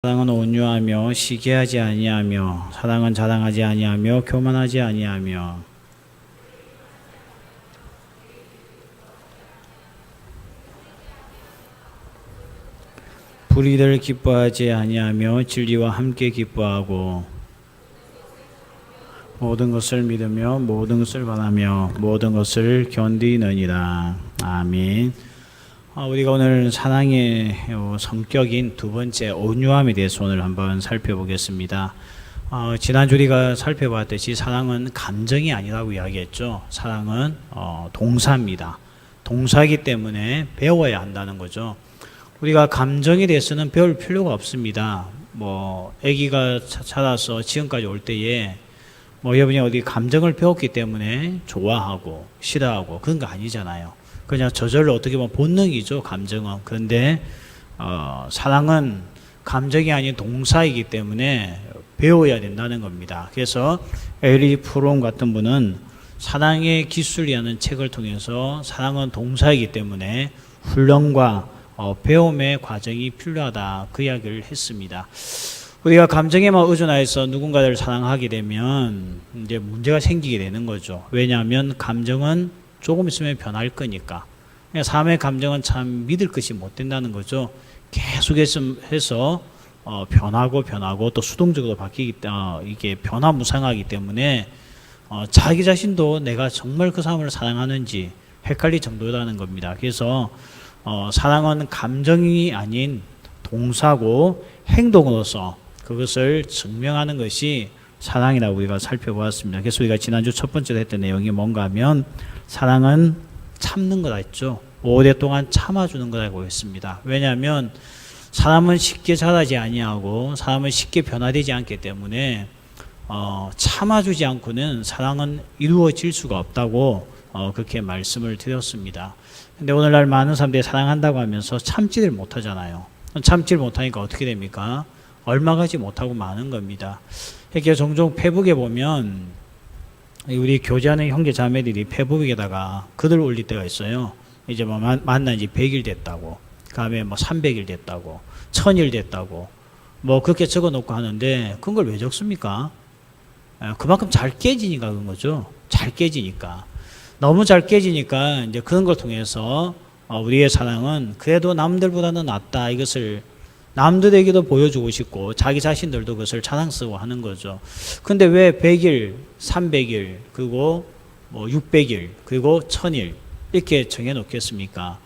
사랑은 온유하며 시기하지 아니하며 사랑은 자랑하지 아니하며 교만하지 아니하며 불의를 기뻐하지 아니하며 진리와 함께 기뻐하고 모든 것을 믿으며 모든 것을 바라며 모든 것을 견디느니라. 아멘. 우리가 오늘 사랑의 성격인 두 번째 온유함에 대해서 오늘 한번 살펴보겠습니다. 지난주 우리가 살펴봤듯이 사랑은 감정이 아니라고 이야기했죠. 사랑은 동사입니다. 동사이기 때문에 배워야 한다는 거죠. 우리가 감정에 대해서는 배울 필요가 없습니다. 아기가 자라서 지금까지 올 때에 여러분이 어디 감정을 배웠기 때문에 좋아하고 싫어하고 그런 거 아니잖아요. 그냥 저절로 어떻게 보면 본능이죠, 감정은. 그런데 사랑은 감정이 아닌 동사이기 때문에 배워야 된다는 겁니다. 그래서 에리 프롬 같은 분은 사랑의 기술이라는 책을 통해서 사랑은 동사이기 때문에 훈련과 배움의 과정이 필요하다, 그 이야기를 했습니다. 우리가 감정에만 의존해서 누군가를 사랑하게 되면 이제 문제가 생기게 되는 거죠. 왜냐하면 감정은 조금 있으면 변할 거니까. 사람의 감정은 참 믿을 것이 못 된다는 거죠. 계속해서 변하고 또 수동적으로 바뀌기 때문에 이게 변화무쌍하기 때문에 자기 자신도 내가 정말 그 사람을 사랑하는지 헷갈릴 정도라는 겁니다. 그래서 사랑은 감정이 아닌 동사고 행동으로서 그것을 증명하는 것이 사랑이라고 우리가 살펴보았습니다. 그래서 우리가 지난주 첫 번째로 했던 내용이 뭔가 하면 사랑은 참는 거라 했죠. 오랫동안 참아주는 거라고 했습니다. 왜냐하면 사람은 쉽게 자라지 아니하고 사람은 쉽게 변화되지 않기 때문에 참아주지 않고는 사랑은 이루어질 수가 없다고 그렇게 말씀을 드렸습니다. 근데 오늘날 많은 사람들이 사랑한다고 하면서 참지를 못하잖아요. 참지를 못하니까 어떻게 됩니까? 얼마 가지 못하고 마는 겁니다. 이렇게 종종 페북에 보면 우리 교제하는 형제 자매들이 페북에다가 글을 올릴 때가 있어요. 이제 만난 지 100일 됐다고, 그 다음에 300일 됐다고, 1000일 됐다고, 그렇게 적어 놓고 하는데, 그런 걸 왜 적습니까? 그만큼 잘 깨지니까 그런 거죠. 잘 깨지니까. 너무 잘 깨지니까 이제 그런 걸 통해서 우리의 사랑은 그래도 남들보다는 낫다, 이것을 남들에게도 보여주고 싶고 자기 자신들도 그것을 자랑스러워 하는 거죠. 근데 왜 100일, 300일, 그리고 600일, 그리고 1000일 이렇게 정해놓겠습니까?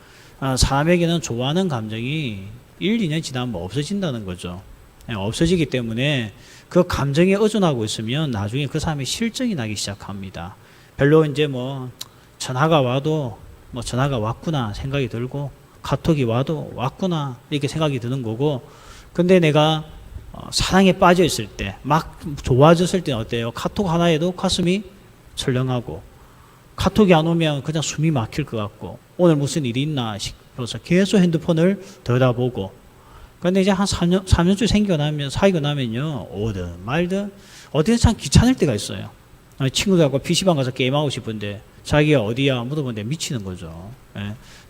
사람에게는 좋아하는 감정이 1, 2년 지나면 없어진다는 거죠. 없어지기 때문에 그 감정에 의존하고 있으면 나중에 그 사람의 실정이 나기 시작합니다. 별로 이제 전화가 와도 전화가 왔구나 생각이 들고 카톡이 와도 왔구나 이렇게 생각이 드는 거고, 근데 내가 사랑에 빠져 있을 때, 막 좋아졌을 때는 어때요? 카톡 하나에도 가슴이 철렁하고, 카톡이 안 오면 그냥 숨이 막힐 것 같고, 오늘 무슨 일이 있나 싶어서 계속 핸드폰을 들여다보고, 근데 이제 한 3년쯤 사귀고 나면요, 오든 말든 어디서 참 귀찮을 때가 있어요. 친구들하고 PC방 가서 게임하고 싶은데 자기가 어디야 물어보는데 미치는 거죠.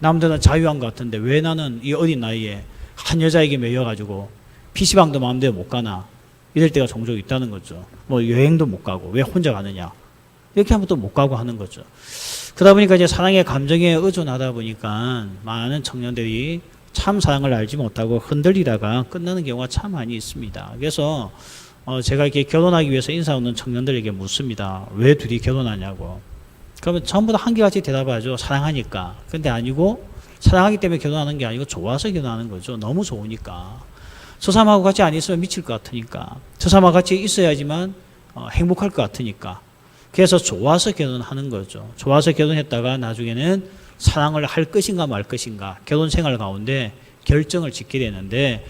남들은 자유한 것 같은데 왜 나는 이 어린 나이에 한 여자에게 매여가지고 PC방도 마음대로 못 가나, 이럴 때가 종종 있다는 거죠. 여행도 못 가고 왜 혼자 가느냐, 이렇게 하면 또 못 가고 하는 거죠. 그러다 보니까 이제 사랑의 감정에 의존하다 보니까 많은 청년들이 참 사랑을 알지 못하고 흔들리다가 끝나는 경우가 참 많이 있습니다. 그래서 제가 이렇게 결혼하기 위해서 인사 오는 청년들에게 묻습니다. 왜 둘이 결혼하냐고. 그러면 전부 다 한결같이 대답하죠. 사랑하니까. 근데 아니고, 사랑하기 때문에 결혼하는 게 아니고 좋아서 결혼하는 거죠. 너무 좋으니까. 저 사람하고 같이 안 있으면 미칠 것 같으니까. 저 사람하고 같이 있어야지만 행복할 것 같으니까. 그래서 좋아서 결혼하는 거죠. 좋아서 결혼했다가 나중에는 사랑을 할 것인가 말 것인가 결혼 생활 가운데 결정을 짓게 되는데,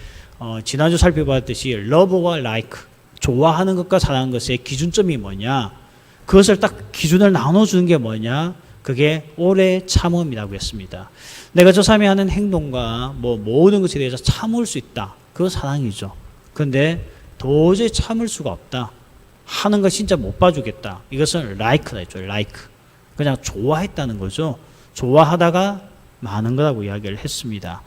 지난주 살펴봤듯이 love와 like, 좋아하는 것과 사랑하는 것의 기준점이 뭐냐, 그것을 딱 기준을 나눠주는 게 뭐냐, 그게 오래 참음이라고 했습니다. 내가 저 사람이 하는 행동과 모든 것에 대해서 참을 수 있다, 그거 사랑이죠. 그런데 도저히 참을 수가 없다, 하는 거 진짜 못 봐주겠다, 이것은 like라 했죠. like, 그냥 좋아했다는 거죠. 좋아하다가 많은 거라고 이야기를 했습니다.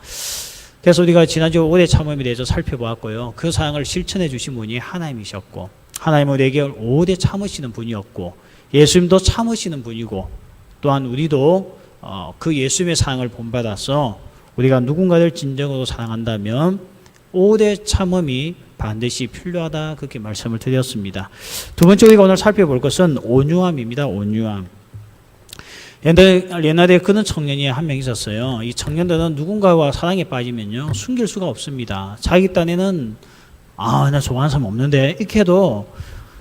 그래서 우리가 지난주 오래 참음에 대해서 살펴보았고요. 그 사랑을 실천해 주신 분이 하나님이셨고, 하나님은 우리에게 오래 참으시는 분이었고, 예수님도 참으시는 분이고, 또한 우리도 그 예수님의 사랑을 본받아서 우리가 누군가를 진정으로 사랑한다면 오래 참음이 반드시 필요하다, 그렇게 말씀을 드렸습니다. 두 번째 우리가 오늘 살펴볼 것은 온유함입니다. 온유함. 옛날에 그런 청년이 한 명 있었어요. 이 청년들은 누군가와 사랑에 빠지면요, 숨길 수가 없습니다. 자기 딴에는 나 좋아하는 사람 없는데 이렇게 해도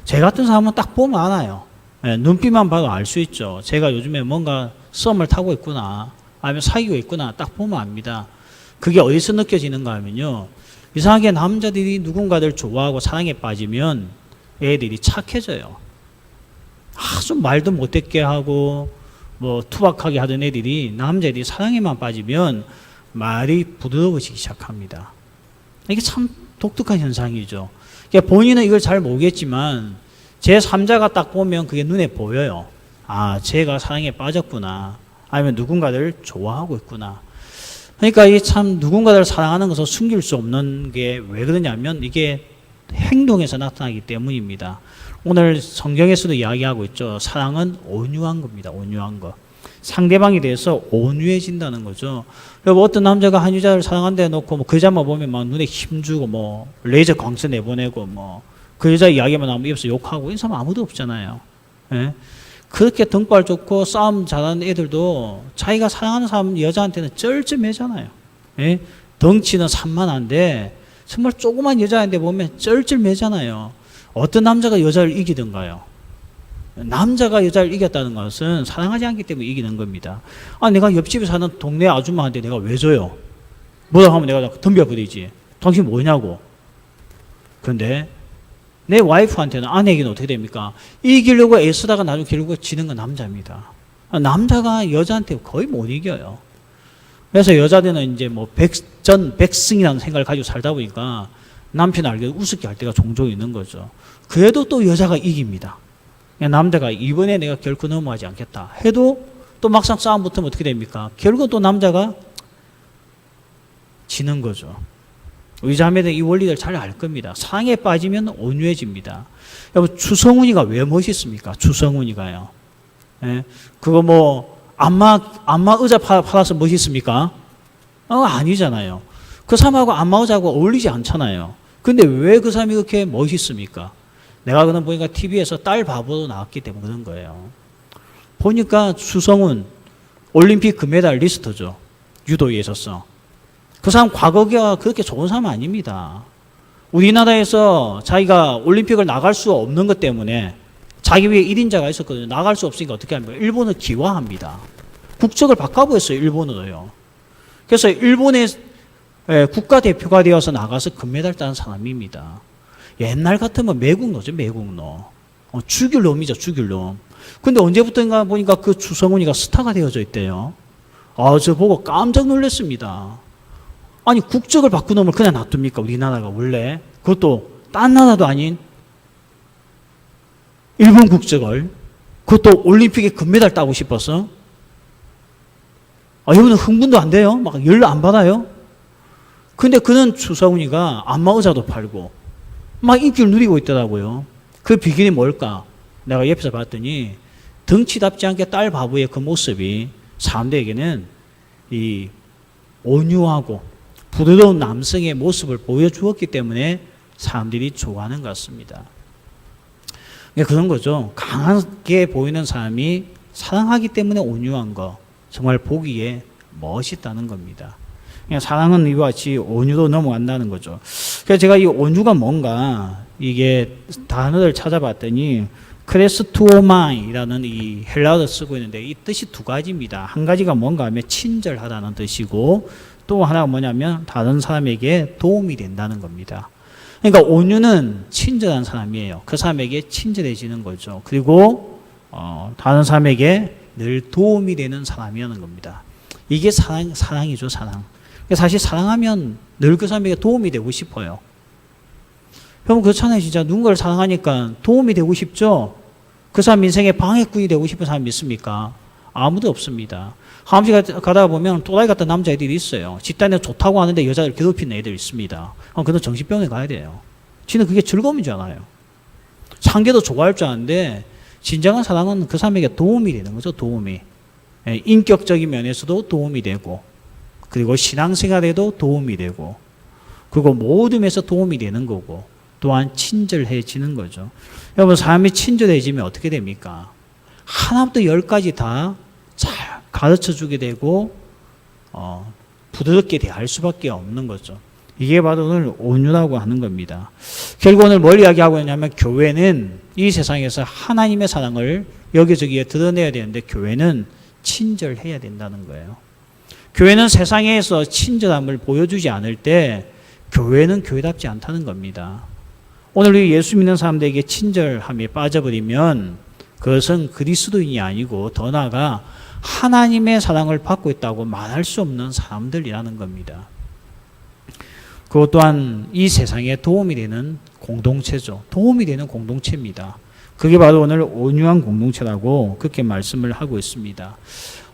제 같은 사람은 딱 보면 알아요. 눈빛만 봐도 알 수 있죠. 제가 요즘에 뭔가 썸을 타고 있구나, 아니면 사귀고 있구나, 딱 보면 압니다. 그게 어디서 느껴지는가 하면요, 이상하게 남자들이 누군가를 좋아하고 사랑에 빠지면 애들이 착해져요. 좀 말도 못듣게 하고 뭐 투박하게 하던 애들이, 남자들이 사랑에만 빠지면 말이 부드러워지기 시작합니다. 이게 참 독특한 현상이죠. 그러니까 본인은 이걸 잘 모르겠지만 제3자가 딱 보면 그게 눈에 보여요. 쟤가 사랑에 빠졌구나, 아니면 누군가를 좋아하고 있구나. 그러니까 이게 참 누군가를 사랑하는 것은 숨길 수 없는 게 왜 그러냐면 이게 행동에서 나타나기 때문입니다. 오늘 성경에서도 이야기하고 있죠. 사랑은 온유한 겁니다. 온유한 거. 상대방에 대해서 온유해진다는 거죠. 여러분, 어떤 남자가 한 여자를 사랑한다 해놓고 그 여자만 보면 막 눈에 힘주고 뭐 레이저 광선 내보내고 뭐 그 여자 이야기만 나오면 입에서 욕하고, 이 사람 아무도 없잖아요. 예? 그렇게 등발 좋고 싸움 잘하는 애들도 자기가 사랑하는 사람 여자한테는 쩔쩔매잖아요. 예? 덩치는 산만한데 정말 조그만 여자인데 보면 쩔쩔매잖아요. 어떤 남자가 여자를 이기던가요? 남자가 여자를 이겼다는 것은 사랑하지 않기 때문에 이기는 겁니다. 내가 옆집에 사는 동네 아줌마한테 내가 왜 줘요? 뭐라고 하면 내가 덤벼버리지. 당신 뭐냐고. 그런데 내 와이프한테는, 아내에게는 어떻게 됩니까? 이기려고 애쓰다가 나중에 결국 지는 건 남자입니다. 남자가 여자한테 거의 못 이겨요. 그래서 여자들은 이제 뭐 백전백승이라는 생각을 가지고 살다 보니까 남편 알게 우습게 할 때가 종종 있는 거죠. 그래도 또 여자가 이깁니다. 남자가 이번에 내가 결코 넘어가지 않겠다 해도 또 막상 싸움 붙으면 어떻게 됩니까? 결국은 또 남자가 지는 거죠. 우리 자매들 이 원리를 잘 알 겁니다. 사랑에 빠지면 온유해집니다. 여러분, 추성훈이가 왜 멋있습니까? 추성훈이가요. 예? 그거 뭐 안마 의자 팔아서 멋있습니까? 아니잖아요. 그 사람하고 안마 의자하고 어울리지 않잖아요. 근데 왜 그 사람이 그렇게 멋있습니까? 내가 그는 보니까 TV에서 딸 바보로 나왔기 때문에 그런 거예요. 보니까 추성훈 올림픽 금메달리스트죠. 유도에 있어서. 그 사람 과거가 그렇게 좋은 사람 아닙니다. 우리나라에서 자기가 올림픽을 나갈 수 없는 것 때문에 자기 위에 1인자가 있었거든요. 나갈 수 없으니까 어떻게 합니까? 일본을 기화합니다. 국적을 바꿔버렸어요. 일본으로요. 그래서 일본의 국가대표가 되어서 나가서 금메달 딴 사람입니다. 옛날 같으면 매국노죠. 매국노. 죽일 놈이죠. 죽일 놈. 근데 언제부터인가 보니까 그 추성훈이가 스타가 되어져 있대요. 저 보고 깜짝 놀랐습니다. 아니, 국적을 바꾸는 걸 그냥 놔둡니까? 우리나라가 원래. 그것도 딴 나라도 아닌 일본 국적을. 그것도 올림픽에 금메달 따고 싶어서. 여러분은 흥분도 안 돼요? 막 연락 안 받아요? 근데 그는 추성훈이가 안마 의자도 팔고 막 인기를 누리고 있더라고요. 그 비결이 뭘까? 내가 옆에서 봤더니 덩치답지 않게 딸 바보의 그 모습이 사람들에게는 이 온유하고 부드러운 남성의 모습을 보여주었기 때문에 사람들이 좋아하는 것 같습니다. 그런 거죠. 강하게 보이는 사람이 사랑하기 때문에 온유한 거, 정말 보기에 멋있다는 겁니다. 사랑은 이와 같이 온유로 넘어간다는 거죠. 그래서 제가 이 온유가 뭔가 이게 단어를 찾아봤더니 크레스투오마이라는 이 헬라어를 쓰고 있는데 이 뜻이 두 가지입니다. 한 가지가 뭔가 하면 친절하다는 뜻이고 또 하나가 뭐냐면 다른 사람에게 도움이 된다는 겁니다. 그러니까 온유는 친절한 사람이에요. 그 사람에게 친절해지는 거죠. 그리고 다른 사람에게 늘 도움이 되는 사람이라는 겁니다. 이게 사랑이죠, 사랑. 사실 사랑하면 늘 그 사람에게 도움이 되고 싶어요. 여러분 그렇잖아요. 진짜 누군가를 사랑하니까 도움이 되고 싶죠. 그 사람 인생에 방해꾼이 되고 싶은 사람 있습니까? 아무도 없습니다. 화장실 가다 보면 또라이 같은 남자애들이 있어요. 집단에 좋다고 하는데 여자를 괴롭히는 애들 있습니다. 그는 정신병원에 가야 돼요. 지는 그게 즐거움인 줄 알아요. 상대도 좋아할 줄 아는데 진정한 사랑은 그 사람에게 도움이 되는 거죠. 도움이. 인격적인 면에서도 도움이 되고, 그리고 신앙생활에도 도움이 되고, 그리고 모든 면에서 도움이 되는 거고, 또한 친절해지는 거죠. 여러분, 사람이 친절해지면 어떻게 됩니까? 하나부터 열까지 다 잘 가르쳐주게 되고 부드럽게 대할 수밖에 없는 거죠. 이게 바로 오늘 온유라고 하는 겁니다. 결국 오늘 뭘 이야기하고 있냐면, 교회는 이 세상에서 하나님의 사랑을 여기저기에 드러내야 되는데 교회는 친절해야 된다는 거예요. 교회는 세상에서 친절함을 보여주지 않을 때 교회는 교회답지 않다는 겁니다. 오늘 우리 예수 믿는 사람들에게 친절함에 빠져버리면 그것은 그리스도인이 아니고 더 나아가 하나님의 사랑을 받고 있다고 말할 수 없는 사람들이라는 겁니다. 그것 또한 이 세상에 도움이 되는 공동체죠. 도움이 되는 공동체입니다. 그게 바로 오늘 온유한 공동체라고 그렇게 말씀을 하고 있습니다.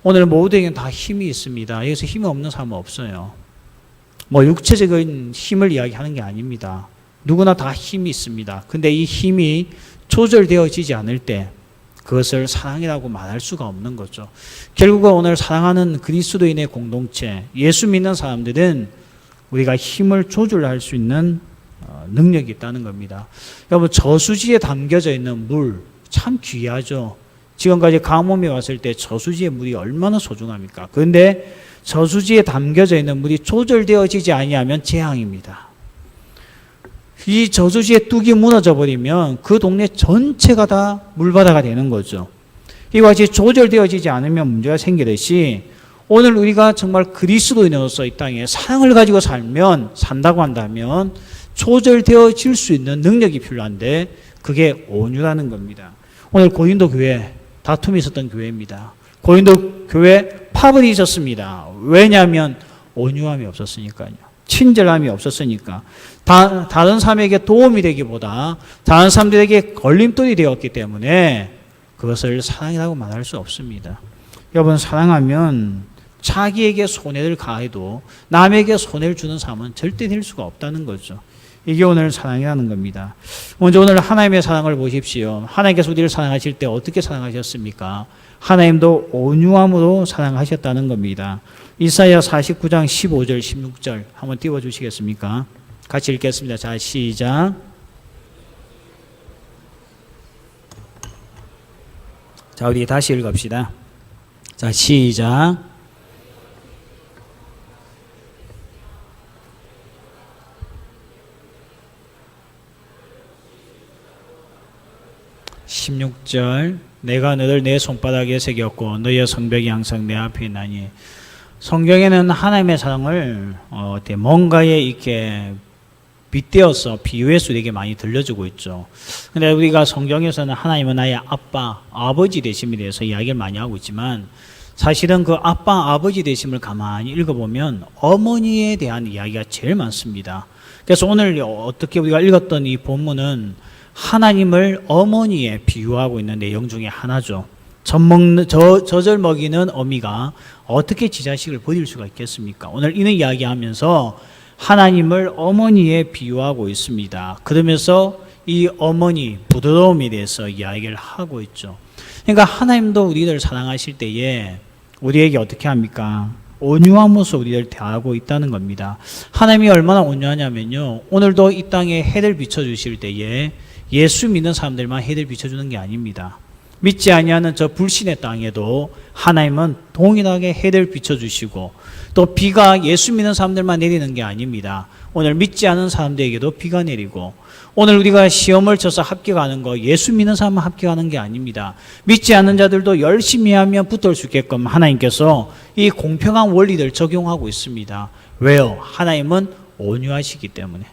오늘 모두에게는 다 힘이 있습니다. 여기서 힘이 없는 사람은 없어요. 육체적인 힘을 이야기하는 게 아닙니다. 누구나 다 힘이 있습니다. 근데 이 힘이 조절되어지지 않을 때 그것을 사랑이라고 말할 수가 없는 거죠. 결국은 오늘 사랑하는 그리스도인의 공동체, 예수 믿는 사람들은 우리가 힘을 조절할 수 있는 능력이 있다는 겁니다. 여러분, 저수지에 담겨져 있는 물 참 귀하죠. 지금까지 강원에 왔을 때 저수지의 물이 얼마나 소중합니까? 그런데 저수지에 담겨져 있는 물이 조절되어지지 아니하면 재앙입니다. 이 저수지의 뚝이 무너져 버리면 그 동네 전체가 다 물바다가 되는 거죠. 이와 같이 조절되어지지 않으면 문제가 생기듯이 오늘 우리가 정말 그리스도인으로서 이 땅에 사랑을 가지고 산다고 한다면 조절되어질 수 있는 능력이 필요한데 그게 온유라는 겁니다. 오늘 고린도 교회 다툼이 있었던 교회입니다. 고린도 교회 파벌이 있었습니다. 왜냐하면 온유함이 없었으니까요. 친절함이 없었으니까. 다른 사람에게 도움이 되기보다 다른 사람들에게 걸림돌이 되었기 때문에 그것을 사랑이라고 말할 수 없습니다. 여러분, 사랑하면 자기에게 손해를 가해도 남에게 손해를 주는 사람은 절대 될 수가 없다는 거죠. 이게 오늘 사랑이라는 겁니다. 먼저 오늘 하나님의 사랑을 보십시오. 하나님께서 우리를 사랑하실 때 어떻게 사랑하셨습니까? 하나님도 온유함으로 사랑하셨다는 겁니다. 이사야 49장 15절 16절 한번 띄워주시겠습니까? 같이 읽겠습니다. 자, 시작. 자, 우리 다시 읽읍시다. 자, 시작. (16절) 내가 너를 내 손바닥에 새겼고 너의 성벽이 항상 내 앞에 있나니. 성경에는 하나님의 사랑을 뭔가에 이렇게 빗대어서 비유해서 우리에게 많이 들려주고 있죠. 근데 우리가 성경에서는 하나님은 나의 아빠, 아버지 되심에 대해서 이야기를 많이 하고 있지만 사실은 그 아빠, 아버지 되심을 가만히 읽어보면 어머니에 대한 이야기가 제일 많습니다. 그래서 오늘 어떻게 우리가 읽었던 이 본문은 하나님을 어머니에 비유하고 있는 내용 중에 하나죠. 젖을 먹이는 어미가 어떻게 지 자식을 버릴 수가 있겠습니까? 오늘 이는 이야기하면서 하나님을 어머니에 비유하고 있습니다. 그러면서 이 어머니 부드러움에 대해서 이야기를 하고 있죠. 그러니까 하나님도 우리를 사랑하실 때에 우리에게 어떻게 합니까? 온유함으로써 우리를 대하고 있다는 겁니다. 하나님이 얼마나 온유하냐면요, 오늘도 이 땅에 해를 비춰주실 때에 예수 믿는 사람들만 해를 비춰주는 게 아닙니다. 믿지 아니하는 저 불신의 땅에도 하나님은 동일하게 해를 비춰주시고 또 비가 예수 믿는 사람들만 내리는 게 아닙니다. 오늘 믿지 않은 사람들에게도 비가 내리고 오늘 우리가 시험을 쳐서 합격하는 거 예수 믿는 사람만 합격하는 게 아닙니다. 믿지 않는 자들도 열심히 하면 붙을 수 있게끔 하나님께서 이 공평한 원리를 적용하고 있습니다. 왜요? 하나님은 온유하시기 때문에.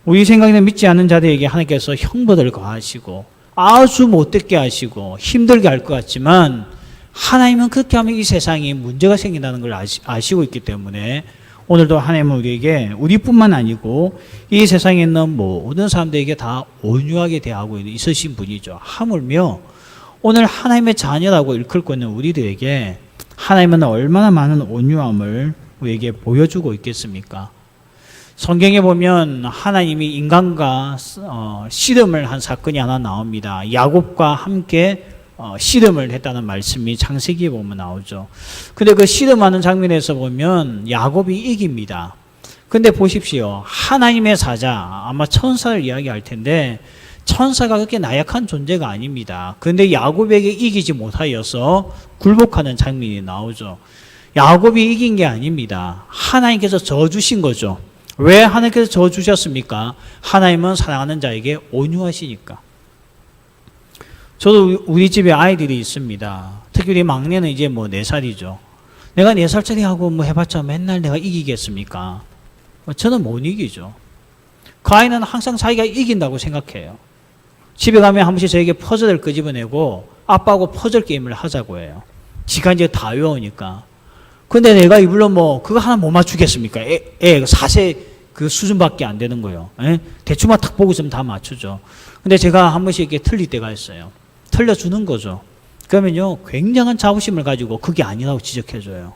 우리 생각에는 믿지 않는 자들에게 하나님께서 형벌을 가하시고 아주 못되게 하시고 힘들게 할 것 같지만 하나님은 그렇게 하면 이 세상에 문제가 생긴다는 걸 아시고 있기 때문에 오늘도 하나님은 우리에게 우리뿐만 아니고 이 세상에 있는 모든 사람들에게 다 온유하게 대하고 있으신 분이죠. 하물며 오늘 하나님의 자녀라고 일컬고 있는 우리들에게 하나님은 얼마나 많은 온유함을 우리에게 보여주고 있겠습니까? 성경에 보면 하나님이 인간과 씨름을 한 사건이 하나 나옵니다. 야곱과 함께 씨름을 했다는 말씀이 창세기에 보면 나오죠. 근데 그 씨름하는 장면에서 보면 야곱이 이깁니다. 근데 보십시오. 하나님의 사자, 아마 천사를 이야기할 텐데 천사가 그렇게 나약한 존재가 아닙니다. 그런데 야곱에게 이기지 못하여서 굴복하는 장면이 나오죠. 야곱이 이긴 게 아닙니다. 하나님께서 져주신 거죠. 왜 하나님께서 져주셨습니까? 하나님은 사랑하는 자에게 온유하시니까. 저도 우리 집에 아이들이 있습니다. 특히 우리 막내는 이제 뭐 4살이죠. 내가 4살짜리 하고 뭐 해봤자 맨날 내가 이기겠습니까? 저는 못 이기죠. 그 아이는 항상 자기가 이긴다고 생각해요. 집에 가면 한 번씩 저에게 퍼즐을 끄집어내고 아빠하고 퍼즐 게임을 하자고 해요. 지가 이제 다 외우니까. 근데 내가 이불로 뭐 그거 하나 못 맞추겠습니까? 애 4세 그 수준밖에 안 되는 거예요. 대충만 탁 보고 있으면 다 맞추죠. 근데 제가 한 번씩 이렇게 틀릴 때가 있어요. 틀려주는 거죠. 그러면요, 굉장한 자부심을 가지고 그게 아니라고 지적해줘요.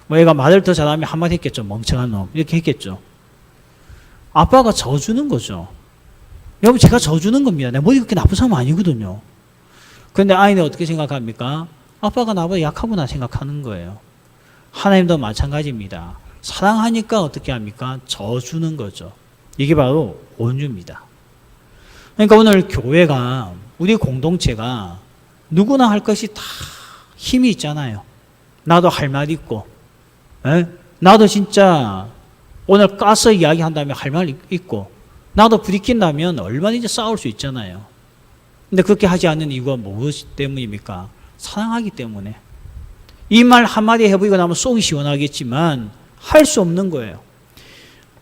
뭐 얘가 말을 더 잘하면 한마디 했겠죠. 멍청한 놈. 이렇게 했겠죠. 아빠가 져주는 거죠. 여러분, 제가 져주는 겁니다. 내 머리 그렇게 나쁜 사람 아니거든요. 그런데 아이는 어떻게 생각합니까? 아빠가 나보다 약하구나 생각하는 거예요. 하나님도 마찬가지입니다. 사랑하니까 어떻게 합니까? 져주는 거죠. 이게 바로 온유입니다. 그러니까 오늘 교회가, 우리 공동체가 누구나 할 것이 다 힘이 있잖아요. 나도 할 말 있고, 나도 진짜 오늘 까서 이야기한다면 할 말 있고, 나도 부딪힌다면 얼마든지 싸울 수 있잖아요. 근데 그렇게 하지 않는 이유가 무엇 때문입니까? 사랑하기 때문에. 이 말 한마디 해보이고 나면 속이 시원하겠지만 할 수 없는 거예요.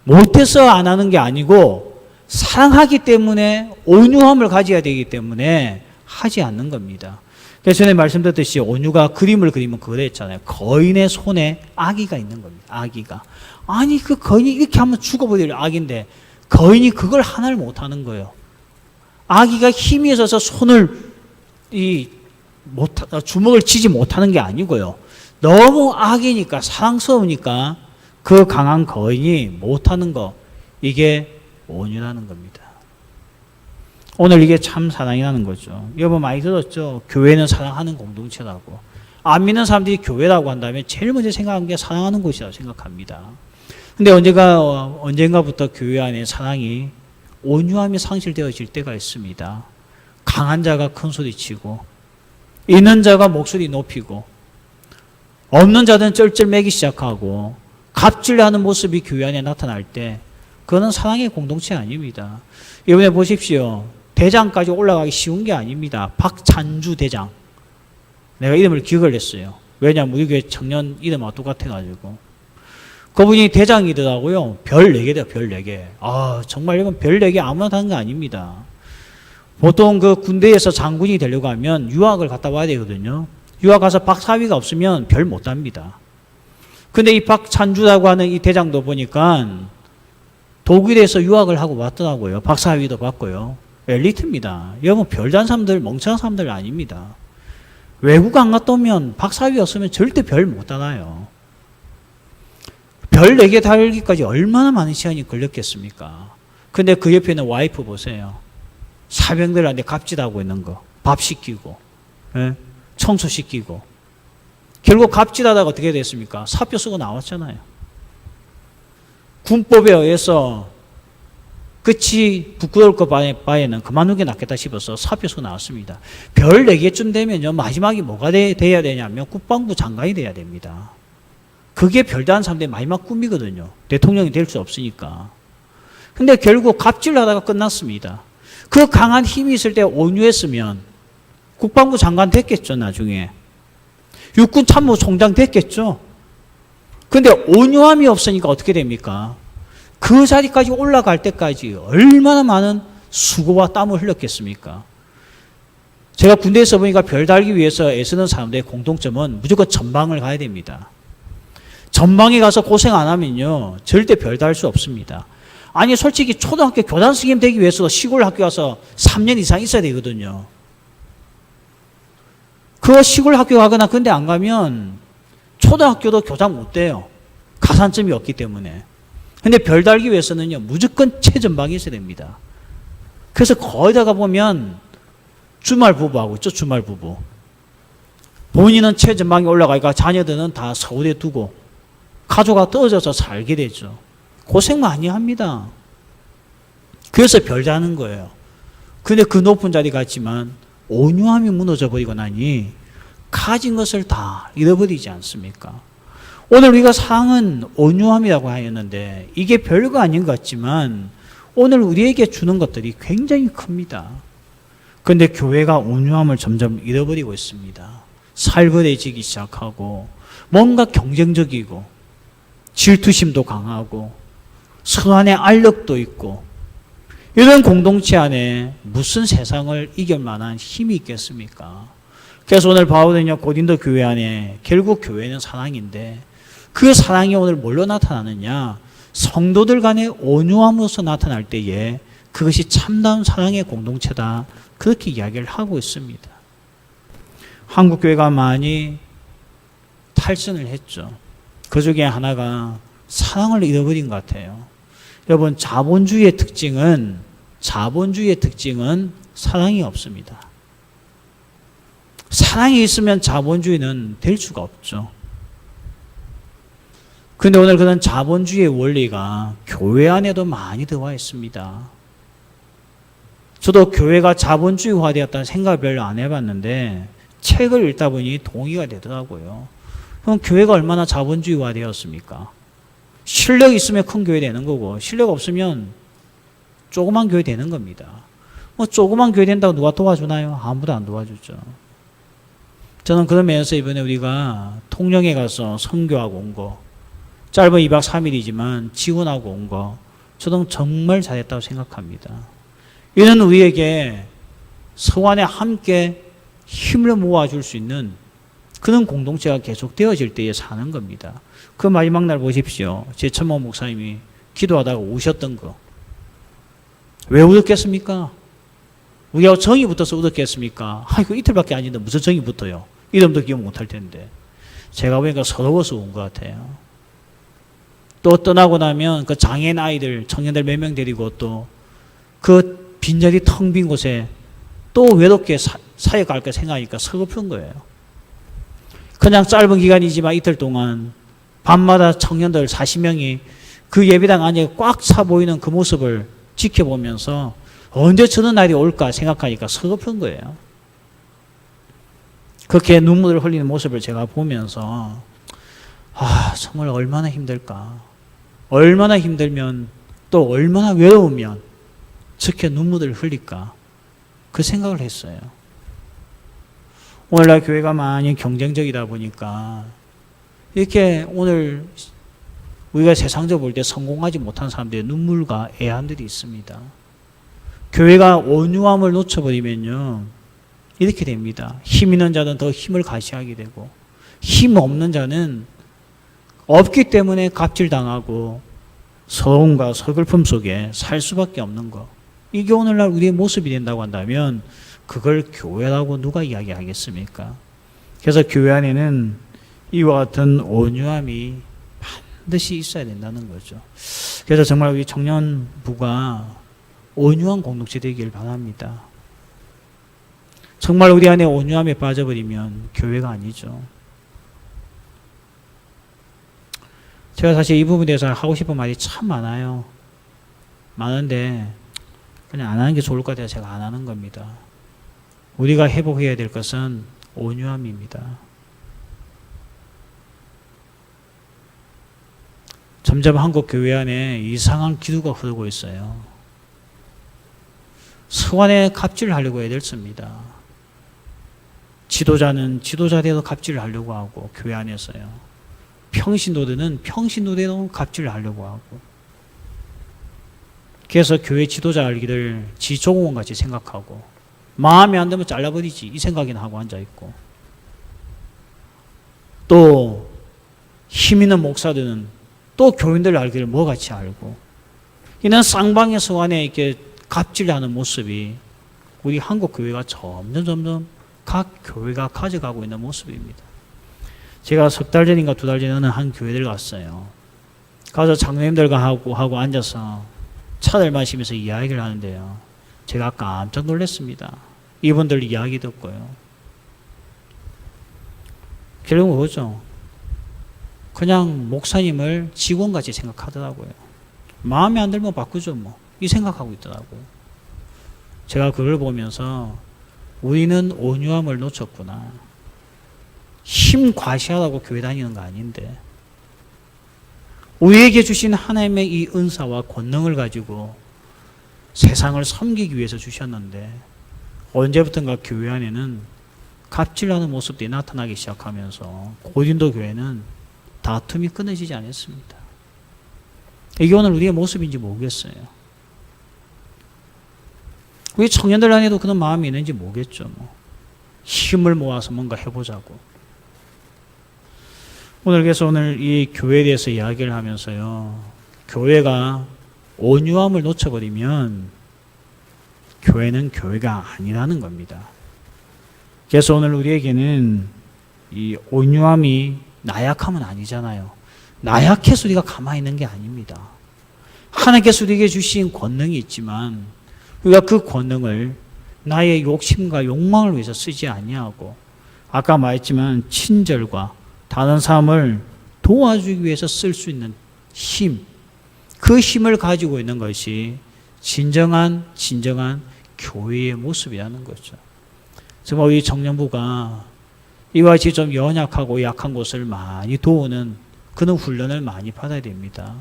못해서 안 하는 게 아니고 사랑하기 때문에 온유함을 가져야 되기 때문에 하지 않는 겁니다. 그래서 전에 말씀드렸듯이 온유가 그림을 그리면 그랬잖아요. 거인의 손에 아기가 있는 겁니다. 아기가. 아니 그 거인이 이렇게 하면 죽어버릴 아기인데 거인이 그걸 하나를 못하는 거예요. 아기가 힘이 있어서 손을 주먹을 쥐지 못하는 게 아니고요. 너무 아기니까 사랑스러우니까 그 강한 거인이 못하는 거, 이게 온유라는 겁니다. 오늘 이게 참 사랑이라는 거죠. 여러분 많이 들었죠? 교회는 사랑하는 공동체라고. 안 믿는 사람들이 교회라고 한다면 제일 먼저 생각하는 게 사랑하는 곳이라고 생각합니다. 근데 언젠가부터 교회 안에 사랑이 온유함이 상실되어질 때가 있습니다. 강한 자가 큰 소리치고 있는 자가 목소리 높이고 없는 자들은 쩔쩔매기 시작하고 갑질하는 모습이 교회 안에 나타날 때 그거는 사랑의 공동체 아닙니다. 이번에 보십시오. 대장까지 올라가기 쉬운 게 아닙니다. 박찬주 대장. 내가 이름을 기억을 했어요. 왜냐하면 우리 교회 청년 이름하고 똑같아가지고. 그분이 대장이더라고요. 별 4개다, 별 4개. 아, 정말 이건 별 4개 아무나 하는 게 아닙니다. 보통 그 군대에서 장군이 되려고 하면 유학을 갔다 와야 되거든요. 유학 가서 박사위가 없으면 별 못 답니다. 근데 이 박찬주라고 하는 이 대장도 보니까 독일에서 유학을 하고 왔더라고요. 박사위도 받고요. 엘리트입니다. 여러분, 별단 사람들, 멍청한 사람들 아닙니다. 외국 안 갔다 오면 박사위 없으면 절대 별 못 달아요. 별 4개 달기까지 얼마나 많은 시간이 걸렸겠습니까? 근데 그 옆에 있는 와이프 보세요. 사병들한테 갑질하고 있는 거. 밥 시키고, 청소시키고. 결국 갑질하다가 어떻게 됐습니까? 사표 쓰고 나왔잖아요. 군법에 의해서 끝이 부끄러울 것 바에는 그만두는 게 낫겠다 싶어서 사표 쓰고 나왔습니다. 별 4개쯤 되면요, 마지막이 뭐가 돼야 되냐면 국방부 장관이 돼야 됩니다. 그게 별다른 사람들의 마지막 꿈이거든요. 대통령이 될 수 없으니까. 근데 결국 갑질하다가 끝났습니다. 그 강한 힘이 있을 때 온유했으면 국방부 장관 됐겠죠, 나중에. 육군 참모총장 됐겠죠. 근데 온유함이 없으니까 어떻게 됩니까? 그 자리까지 올라갈 때까지 얼마나 많은 수고와 땀을 흘렸겠습니까? 제가 군대에서 보니까 별 달기 위해서 애쓰는 사람들의 공통점은 무조건 전방을 가야 됩니다. 전방에 가서 고생 안 하면요, 절대 별 달 수 없습니다. 아니, 솔직히 초등학교 교단 선생님 되기 위해서 시골 학교 가서 3년 이상 있어야 되거든요. 그 시골 학교 가거나 그런 데 안 가면 초등학교도 교장 못 돼요. 가산점이 없기 때문에. 근데 별 달기 위해서는요, 무조건 최전방에 있어야 됩니다. 그래서 거기다가 보면 주말 부부하고 있죠, 주말 부부. 본인은 최전방에 올라가니까 자녀들은 다 서울에 두고 가족과 떨어져서 살게 되죠. 고생 많이 합니다. 그래서 별 자는 거예요. 근데 그 높은 자리 갔지만 온유함이 무너져 버리고 나니 가진 것을 다 잃어버리지 않습니까? 오늘 우리가 사랑은 온유함이라고 하였는데 이게 별거 아닌 것 같지만 오늘 우리에게 주는 것들이 굉장히 큽니다. 그런데 교회가 온유함을 점점 잃어버리고 있습니다. 살벌해지기 시작하고 뭔가 경쟁적이고 질투심도 강하고 서로 안에 알력도 있고 이런 공동체 안에 무슨 세상을 이길 만한 힘이 있겠습니까? 그래서 오늘 바울은요, 고린도 교회 안에 결국 교회는 사랑인데 그 사랑이 오늘 뭘로 나타나느냐? 성도들 간의 온유함으로서 나타날 때에 그것이 참다운 사랑의 공동체다. 그렇게 이야기를 하고 있습니다. 한국 교회가 많이 탈선을 했죠. 그 중에 하나가 사랑을 잃어버린 것 같아요. 여러분, 자본주의의 특징은 사랑이 없습니다. 사랑이 있으면 자본주의는 될 수가 없죠. 그런데 오늘 그런 자본주의의 원리가 교회 안에도 많이 들어와 있습니다. 저도 교회가 자본주의화되었다는 생각을 별로 안 해봤는데 책을 읽다 보니 동의가 되더라고요. 그럼 교회가 얼마나 자본주의화되었습니까? 실력 있으면 큰 교회 되는 거고 실력 없으면 조그만 교회 되는 겁니다. 뭐 조그만 교회 된다고 누가 도와주나요? 아무도 안 도와주죠. 저는 그런 면에서 이번에 우리가 통영에 가서 선교하고 온 거, 짧은 2박 3일이지만 지원하고 온 거, 저는 정말 잘했다고 생각합니다. 이는 우리에게 서로 안에 함께 힘을 모아줄 수 있는 그런 공동체가 계속 되어질 때에 사는 겁니다. 그 마지막 날 보십시오. 제천모 목사님이 기도하다가 우셨던 거. 왜 울었겠습니까? 우리가 정이 붙어서 울었겠습니까? 그 이틀밖에 안 있는데 무슨 정이 붙어요? 이름도 기억 못할 텐데. 제가 보니까 서러워서 온 것 같아요. 또 떠나고 나면 그 장애인 아이들, 청년들 몇 명 데리고 또 그 빈자리 텅 빈 곳에 또 외롭게 사역할까 생각하니까 서글픈 거예요. 그냥 짧은 기간이지만 이틀 동안 밤마다 청년들 40명이 그 예배당 안에 꽉 차 보이는 그 모습을 지켜보면서 언제 저런 날이 올까 생각하니까 서글픈 거예요. 그렇게 눈물을 흘리는 모습을 제가 보면서 정말 얼마나 힘들까. 얼마나 힘들면 또 얼마나 외로우면 저렇게 눈물을 흘릴까. 그 생각을 했어요. 오늘날 교회가 많이 경쟁적이다 보니까 이렇게 오늘 우리가 세상적으로 볼 때 성공하지 못한 사람들의 눈물과 애환들이 있습니다. 교회가 온유함을 놓쳐버리면요, 이렇게 됩니다. 힘 있는 자는 더 힘을 과시하게 되고 힘 없는 자는 없기 때문에 갑질당하고 서러움과 서글픔 속에 살 수밖에 없는 것. 이게 오늘날 우리의 모습이 된다고 한다면 그걸 교회라고 누가 이야기하겠습니까? 그래서 교회 안에는 이와 같은 온유함이 반드시 있어야 된다는 거죠. 그래서 정말 우리 청년부가 온유한 공동체 되길 바랍니다. 정말 우리 안에 온유함에 빠져버리면 교회가 아니죠. 제가 사실 이 부분에 대해서 하고 싶은 말이 참 많아요. 많은데 그냥 안 하는 게 좋을 것 같아서 제가 안 하는 겁니다. 우리가 회복해야 될 것은 온유함입니다. 점점 한국 교회 안에 이상한 기류가 흐르고 있어요. 서간에 갑질을 하려고 애들씁니다. 지도자는 지도자대로 갑질을 하려고 하고 교회 안에서요. 평신도들은 평신도대로 갑질을 하려고 하고. 그래서 교회 지도자 알기를 지조공원 같이 생각하고 마음에 안 들면 잘라버리지 이 생각이나 하고 앉아있고, 또 힘 있는 목사들은 또 교인들 알기를 뭐같이 알고, 이런 쌍방의 서간에 이렇게 갑질하는 모습이 우리 한국 교회가 점점 각 교회가 가져가고 있는 모습입니다. 제가 석 달 전인가 두 달 전에 어느 한 교회를 갔어요. 가서 장로님들과 하고 앉아서 차를 마시면서 이야기를 하는데요. 제가 깜짝 놀랐습니다. 이분들 이야기 듣고요. 결국은 뭐죠? 그냥 목사님을 직원같이 생각하더라고요. 마음에 안 들면 바꾸죠 뭐. 이 생각하고 있더라고요. 제가 그걸 보면서 우리는 온유함을 놓쳤구나. 힘 과시하라고 교회 다니는 거 아닌데 우리에게 주신 하나님의 이 은사와 권능을 가지고 세상을 섬기기 위해서 주셨는데 언제부턴가 교회 안에는 갑질하는 모습들이 나타나기 시작하면서 고린도 교회는 다툼이 끊어지지 않았습니다. 이게 오늘 우리의 모습인지 모르겠어요. 우리 청년들 안에도 그런 마음이 있는지 모르겠죠. 힘을 모아서 뭔가 해보자고. 그래서 오늘 이 교회에 대해서 이야기를 하면서요. 교회가 온유함을 놓쳐버리면 교회는 교회가 아니라는 겁니다. 그래서 오늘 우리에게는 이 온유함이 나약함은 아니잖아요. 나약해서 우리가 가만히 있는 게 아닙니다. 하나님께서 우리에게 주신 권능이 있지만 우리가 그 권능을 나의 욕심과 욕망을 위해서 쓰지 아니하고 아까 말했지만 친절과 다른 사람을 도와주기 위해서 쓸 수 있는 힘, 그 힘을 가지고 있는 것이 진정한 교회의 모습이라는 거죠. 정말 우리 청년부가 이와 같이 좀 연약하고 약한 곳을 많이 도우는 그런 훈련을 많이 받아야 됩니다.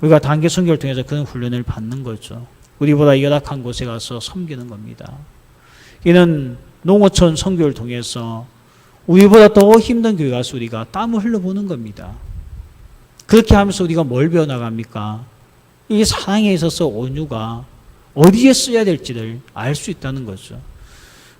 우리가 단기 선교를 통해서 그런 훈련을 받는 거죠. 우리보다 열악한 곳에 가서 섬기는 겁니다. 이는 농어촌 선교를 통해서 우리보다 더 힘든 교회 가서 우리가 땀을 흘려보는 겁니다. 그렇게 하면서 우리가 뭘 배워나갑니까? 이 사랑에 있어서 온유가 어디에 써야 될지를 알 수 있다는 거죠.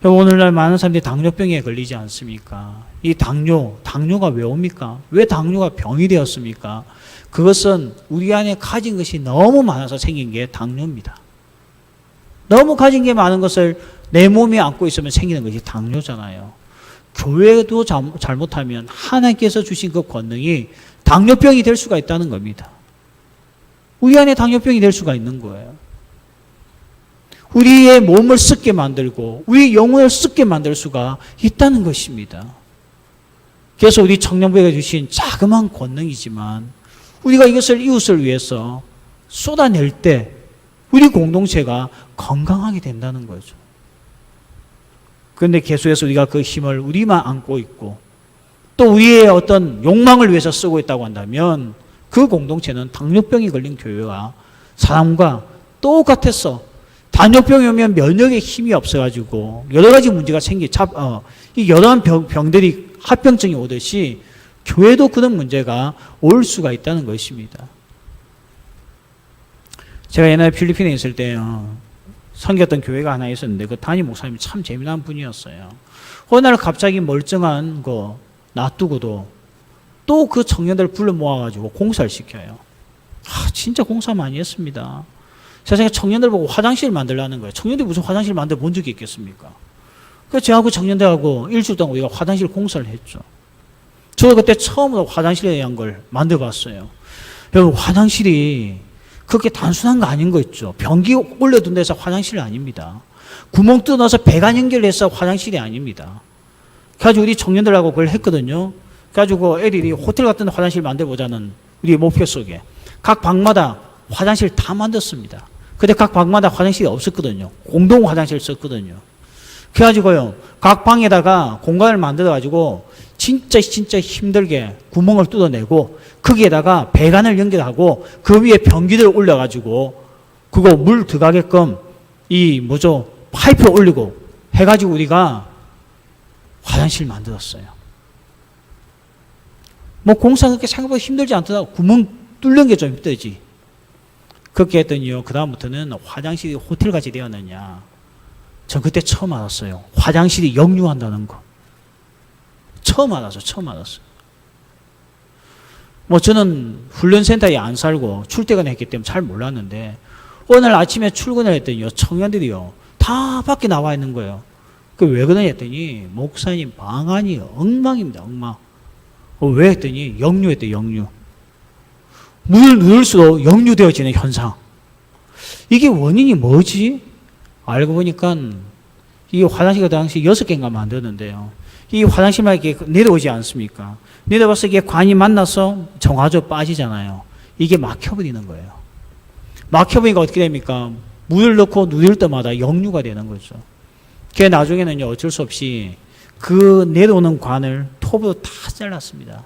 오늘날 많은 사람들이 당뇨병에 걸리지 않습니까? 이 당뇨가 왜 옵니까? 왜 당뇨가 병이 되었습니까? 그것은 우리 안에 가진 것이 너무 많아서 생긴 게 당뇨입니다. 너무 가진 게 많은 것을 내 몸에 안고 있으면 생기는 것이 당뇨잖아요. 교회도 잘못하면 하나님께서 주신 그 권능이 당뇨병이 될 수가 있다는 겁니다. 우리 안에 당뇨병이 될 수가 있는 거예요. 우리의 몸을 썩게 만들고 우리 영혼을 썩게 만들 수가 있다는 것입니다. 그래서 우리 청년부에게 주신 자그마한 권능이지만 우리가 이것을 이웃을 위해서 쏟아낼 때 우리 공동체가 건강하게 된다는 거죠. 그런데 계속해서 우리가 그 힘을 우리만 안고 있고 또 우리의 어떤 욕망을 위해서 쓰고 있다고 한다면 그 공동체는 당뇨병이 걸린 교회와 사람과 똑같아서 당뇨병이 오면 면역에 힘이 없어가지고 여러 가지 문제가 이 여러 병들이 합병증이 오듯이 교회도 그런 문제가 올 수가 있다는 것입니다. 제가 옛날에 필리핀에 있을 때요. 섬겼던 교회가 하나 있었는데 그 담임 목사님이 참 재미난 분이었어요. 어느 날 갑자기 멀쩡한 거 놔두고도 또 그 청년들 불러 모아가지고 공사를 시켜요. 진짜 공사 많이 했습니다. 세상에 청년들 보고 화장실 만들라는 거예요. 청년들이 무슨 화장실 만들어 본 적이 있겠습니까? 그래서 저하고 청년들하고 일주일 동안 우리가 화장실 공사를 했죠. 저도 그때 처음으로 화장실에 대한 걸 만들어 봤어요. 여러분, 화장실이 그렇게 단순한 거 아닌 거 있죠. 변기 올려둔 데서 화장실이 아닙니다. 구멍 뚫어서 배관 연결해서 화장실이 아닙니다. 그래가지고 우리 청년들하고 그걸 했거든요. 그래가지고 애들이 호텔 같은 화장실 만들어보자는 우리 목표 속에 각 방마다 화장실 다 만들었습니다. 근데 각 방마다 화장실이 없었거든요. 공동 화장실 썼거든요. 그래가지고요, 각 방에다가 공간을 만들어가지고 진짜 힘들게 구멍을 뚫어내고 거기에다가 배관을 연결하고 그 위에 변기를 올려가지고 그거 물 들어가게끔 파이프 올리고 해가지고 우리가 화장실 만들었어요. 공사 그렇게 생각보다 힘들지 않더라고. 구멍 뚫는 게 좀 힘들지. 그렇게 했더니요, 그다음부터는 화장실이 호텔같이 되었느냐. 전 그때 처음 알았어요. 화장실이 역류한다는 거. 처음 알았어요. 저는 훈련센터에 안 살고 출퇴근을 했기 때문에 잘 몰랐는데, 오늘 아침에 출근을 했더니요, 청년들이요, 다 밖에 나와 있는 거예요. 그 왜 그러냐 했더니 목사님 방안이 엉망입니다. 엉망. 왜 했더니 역류했대. 역류. 물을 넣을수록 역류되어지는 현상. 이게 원인이 뭐지? 알고 보니까 이 화장실이 당시 6개인가 만드는데요. 이 화장실만 이렇게 내려오지 않습니까? 내려와서 이게 관이 만나서 정화조 빠지잖아요. 이게 막혀버리는 거예요. 막혀버리니까 어떻게 됩니까? 물을 넣고 누릴 때마다 역류가 되는 거죠. 그게 나중에는 어쩔 수 없이 그 내려오는 관을 톱으로 다 잘랐습니다.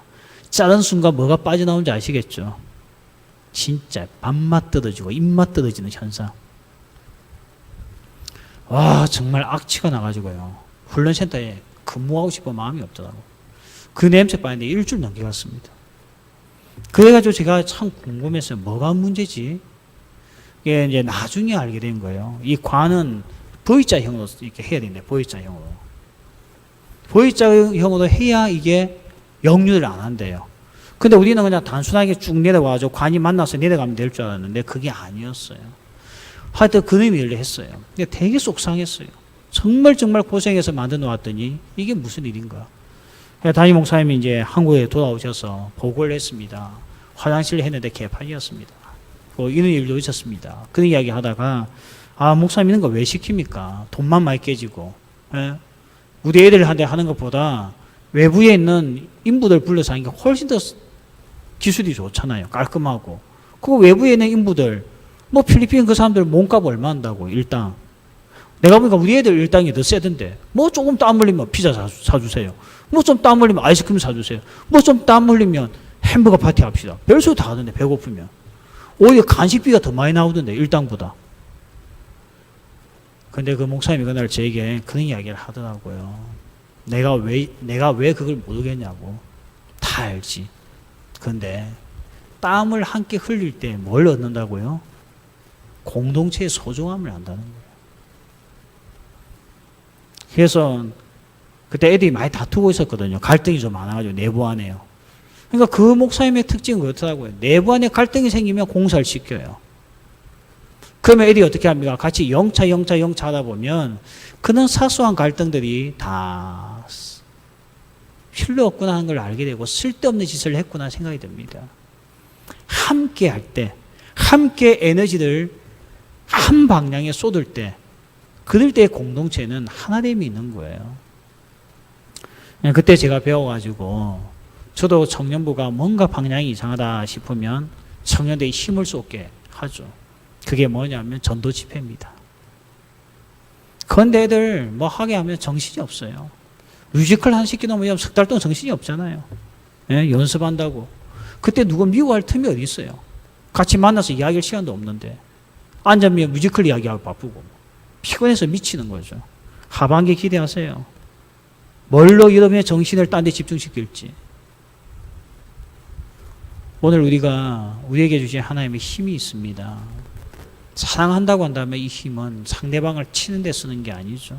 자른 순간 뭐가 빠져나오는지 아시겠죠? 진짜 밥맛 떨어지고 입맛 떨어지는 현상. 와, 정말 악취가 나가지고요. 훈련센터에 근무하고 싶은 마음이 없더라고. 그 냄새 빠는데 일주일 넘게 갔습니다. 그래가지고 제가 참 궁금했어요. 뭐가 문제지? 이게 이제 나중에 알게 된 거예요. 이 관은 V자형으로 이렇게 해야 되는데, V자형으로. V자형으로 해야 이게 역류를 안 한대요. 근데 우리는 그냥 단순하게 쭉 내려와가지고 관이 만나서 내려가면 될 줄 알았는데 그게 아니었어요. 하여튼 그런 일을 했어요. 근데 되게 속상했어요. 정말 고생해서 만들어 놓았더니 이게 무슨 일인가. 담임 목사님이 이제 한국에 돌아오셔서 보고를 했습니다. 화장실을 했는데 개판이었습니다. 이런 일도 있었습니다. 그런 이야기 하다가, 아, 목사님 이런 거 왜 시킵니까? 돈만 많이 깨지고. 예? 우리 애들한테 하는 것보다 외부에 있는 인부들 불러서 하는 게 훨씬 더 기술이 좋잖아요. 깔끔하고. 그 외부에 있는 인부들, 뭐 필리핀 그 사람들 몸값 얼마 한다고, 일당. 내가 보니까 우리 애들 일당이 더 세던데, 뭐 조금 땀 흘리면 피자 사주세요. 뭐 좀 땀 흘리면 아이스크림 사주세요. 뭐 좀 땀 흘리면 햄버거 파티 합시다. 별소리 다 하던데, 배고프면. 오히려 간식비가 더 많이 나오던데, 일당보다. 근데 그 목사님이 그날 저에게 그런 이야기를 하더라고요. 내가 왜 그걸 모르겠냐고. 다 알지. 근데 땀을 함께 흘릴 때 뭘 얻는다고요? 공동체의 소중함을 안다는 거예요. 그래서 그때 애들이 많이 다투고 있었거든요. 갈등이 좀 많아가지고 내부 안에요. 그러니까 그 목사님의 특징은 그렇더라고요. 내부 안에 갈등이 생기면 공사를 시켜요. 그러면 애들이 어떻게 합니까? 같이 영차 하다 보면 그런 사소한 갈등들이 다 필요 없구나 하는 걸 알게 되고 쓸데없는 짓을 했구나 생각이 듭니다. 함께 할 때, 함께 에너지를 한 방향에 쏟을 때, 그럴 때의 공동체는 하나됨이 있는 거예요. 그때 제가 배워가지고 저도 청년부가 뭔가 방향이 이상하다 싶으면 청년들이 힘을 쏟게 하죠. 그게 뭐냐면 전도 집회입니다. 그런데 애들 뭐 하게 하면 정신이 없어요. 뮤지컬 한 시키놓으면 석 달 동안 정신이 없잖아요. 예? 연습한다고. 그때 누구 미워할 틈이 어디 있어요. 같이 만나서 이야기할 시간도 없는데 앉으면 뮤지컬 이야기하고 바쁘고 피곤해서 미치는 거죠. 하반기 기대하세요. 뭘로 여러분의 정신을 딴 데 집중시킬지. 오늘 우리에게 주신 하나님의 힘이 있습니다. 사랑한다고 한다면 이 힘은 상대방을 치는 데 쓰는 게 아니죠.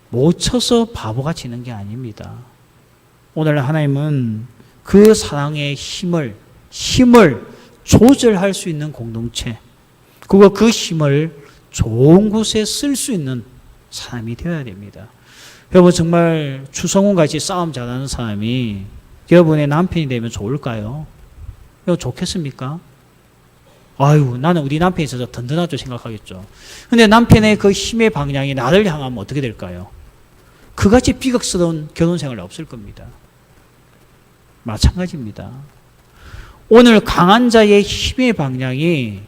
못 쳐서 바보가 지는 게 아닙니다. 오늘 하나님은 그 사랑의 힘을 조절할 수 있는 공동체, 그리고 그 힘을 좋은 곳에 쓸 수 있는 사람이 되어야 됩니다. 여러분 정말 추성훈 같이 싸움 잘하는 사람이 여러분의 남편이 되면 좋을까요? 이거 좋겠습니까? 아유, 나는 우리 남편이 있어서 든든하죠 생각하겠죠. 근데 남편의 그 힘의 방향이 나를 향하면 어떻게 될까요? 그같이 비극스러운 결혼생활 없을 겁니다. 마찬가지입니다. 오늘 강한 자의 힘의 방향이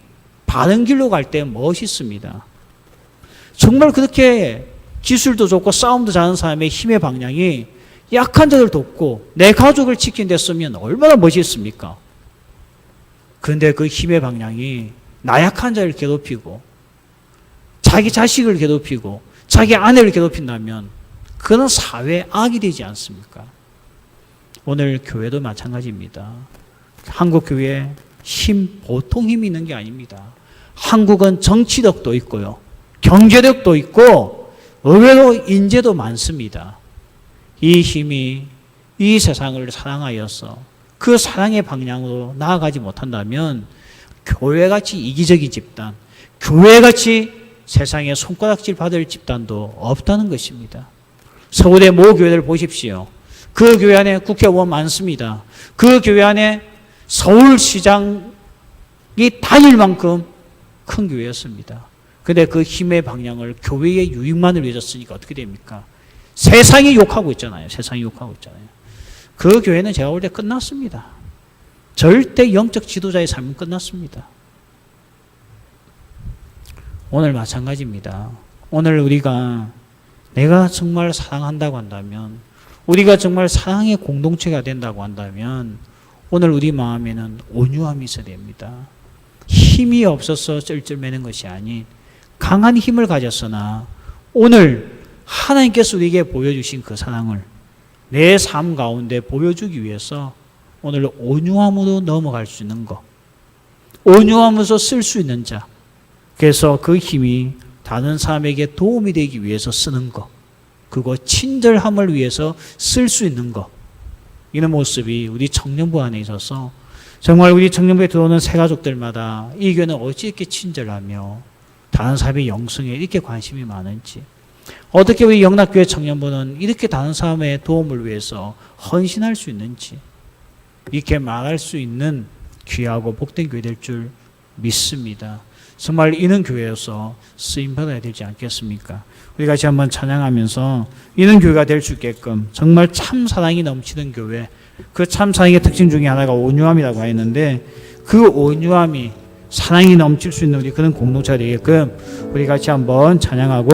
바른 길로 갈 때 멋있습니다. 정말 그렇게 기술도 좋고 싸움도 잘하는 사람의 힘의 방향이 약한 자를 돕고 내 가족을 지키는 데 쓰면 얼마나 멋있습니까? 그런데 그 힘의 방향이 나약한 자를 괴롭히고 자기 자식을 괴롭히고 자기 아내를 괴롭힌다면 그는 사회의 악이 되지 않습니까? 오늘 교회도 마찬가지입니다. 한국 교회 힘, 보통 힘이 있는 게 아닙니다. 한국은 정치력도 있고요. 경제력도 있고 의외로 인재도 많습니다. 이 힘이 이 세상을 사랑하여서 그 사랑의 방향으로 나아가지 못한다면 교회같이 이기적인 집단, 교회같이 세상에 손가락질 받을 집단도 없다는 것입니다. 서울의 모 교회들 보십시오. 그 교회 안에 국회의원 많습니다. 그 교회 안에 서울시장이 다닐 만큼 큰 교회였습니다. 근데 그 힘의 방향을 교회의 유익만을 위해서 쓰니까 어떻게 됩니까? 세상이 욕하고 있잖아요. 세상이 욕하고 있잖아요. 그 교회는 제가 볼 때 끝났습니다. 절대 영적 지도자의 삶은 끝났습니다. 오늘 마찬가지입니다. 오늘 우리가 내가 정말 사랑한다고 한다면, 우리가 정말 사랑의 공동체가 된다고 한다면 오늘 우리 마음에는 온유함이 있어야 됩니다. 힘이 없어서 쩔쩔매는 것이 아닌 강한 힘을 가졌으나 오늘 하나님께서 우리에게 보여주신 그 사랑을 내 삶 가운데 보여주기 위해서 오늘 온유함으로 넘어갈 수 있는 것, 온유함으로써 쓸 수 있는 자, 그래서 그 힘이 다른 사람에게 도움이 되기 위해서 쓰는 것, 그거 친절함을 위해서 쓸 수 있는 것, 이런 모습이 우리 청년부 안에 있어서 정말 우리 청년부에 들어오는 새가족들마다 이 교회는 어찌 이렇게 친절하며 다른 사람의 영성에 이렇게 관심이 많은지, 어떻게 우리 영락교회 청년부는 이렇게 다른 사람의 도움을 위해서 헌신할 수 있는지, 이렇게 말할 수 있는 귀하고 복된 교회 될 줄 믿습니다. 정말 이런 교회여서 쓰임받아야 되지 않겠습니까? 우리 같이 한번 찬양하면서 이런 교회가 될 수 있게끔 정말 참 사랑이 넘치는 교회, 그 참 사랑의 특징 중에 하나가 온유함이라고 했는데 그 온유함이 사랑이 넘칠 수 있는 우리 그런 공동체가 되게끔 우리 같이 한번 찬양하고